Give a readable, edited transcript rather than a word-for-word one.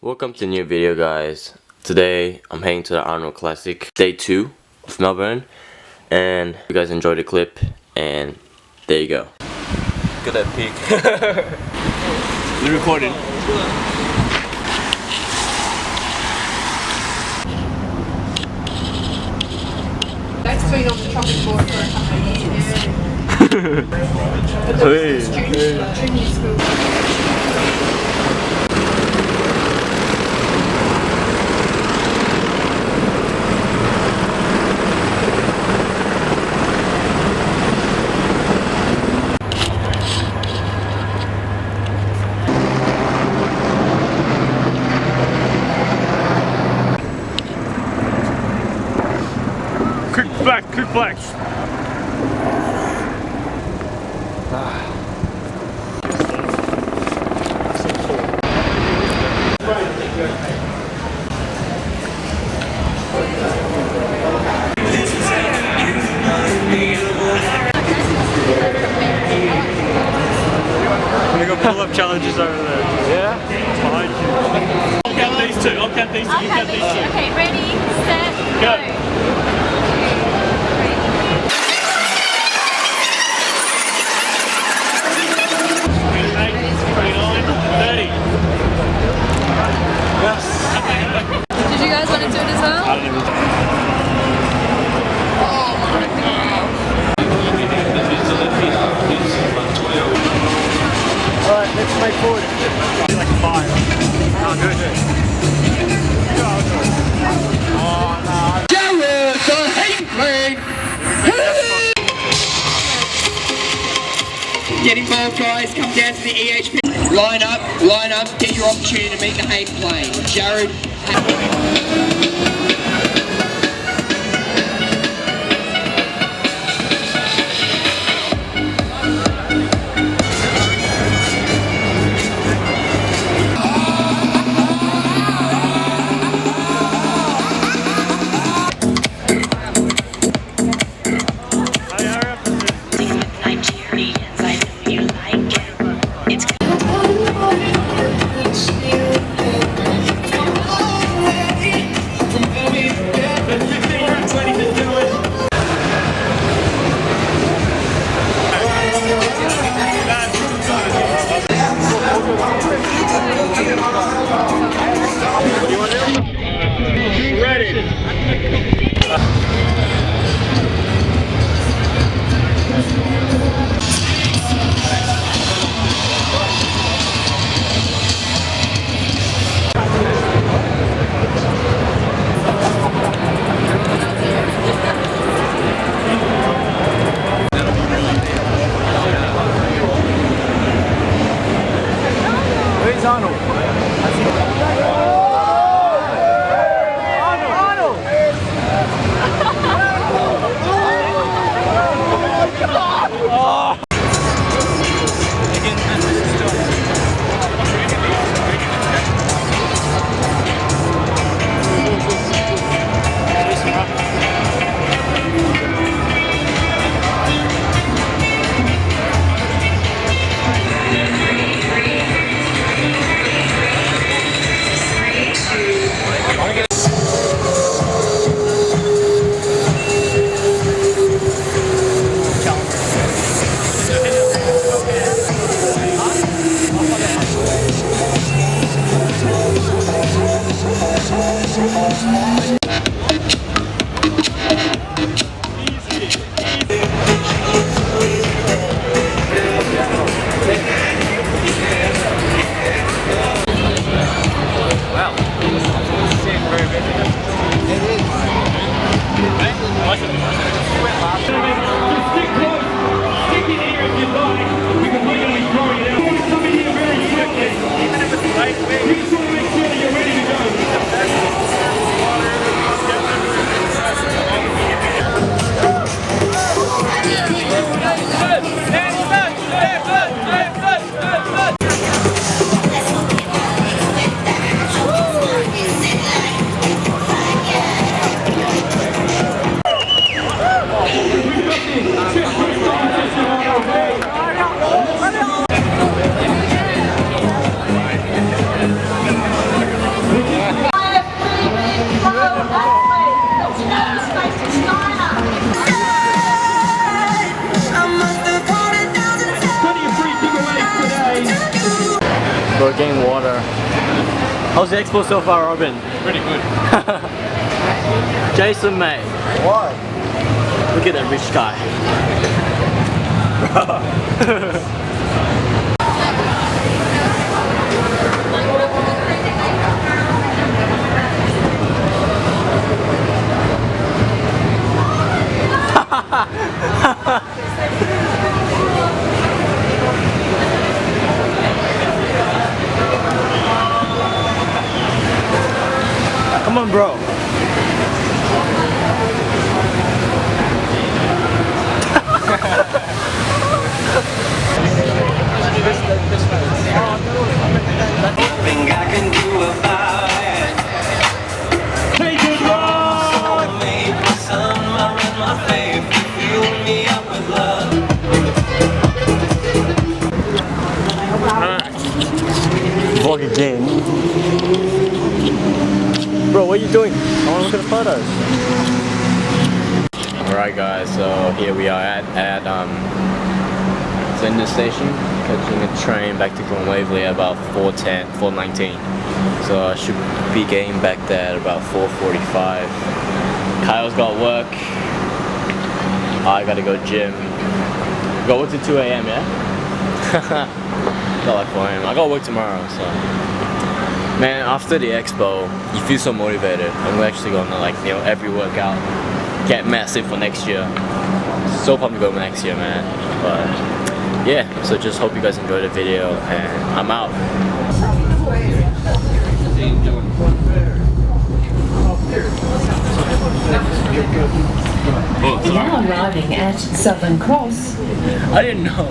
Welcome to a new video, guys. Today I'm heading to the Arnold Classic Day 2 of Melbourne, and if you guys enjoyed the clip, and there you go. Look at that peak. You're recording. That's been on the chopping board for a couple of years. Junior school. Quick flex. We got pull-up challenges over there. Yeah? Behind you. I'll count these two. You count these two. Okay, ready, set, Go. Did you guys want to do it as well? Alright, let's make forward. Like 5. Oh, good. Oh, no. Jared the Hate Plane! Get involved, guys. Come down to the EHP. Line up, get your opportunity to meet the Hate Plane. Jared. Where's Arnold? How's the expo so far, Robin? Pretty good. Jason, mate. What? Look at that rich guy. Come on, bro. Nothing I can do about it. Take it right! Made the sun in my face. You fill me up with love. Vlog again. Bro, what are you doing? I want to look at the photos. Alright guys, so here we are at Buendia station, catching a train back to Greene at about 4:10, 4:19. So I should be getting back there at about 4:45. Kyle's got work. I gotta go gym. Got work till 2 AM, yeah? Got like 4 AM. I got work tomorrow, so. Man, after the expo, you feel so motivated. And we're actually gonna like, you know, every workout get massive for next year. So pumped to go next year, man. But yeah, so just hope you guys enjoyed the video and I'm out. Now arriving at Southern Cross. I didn't know.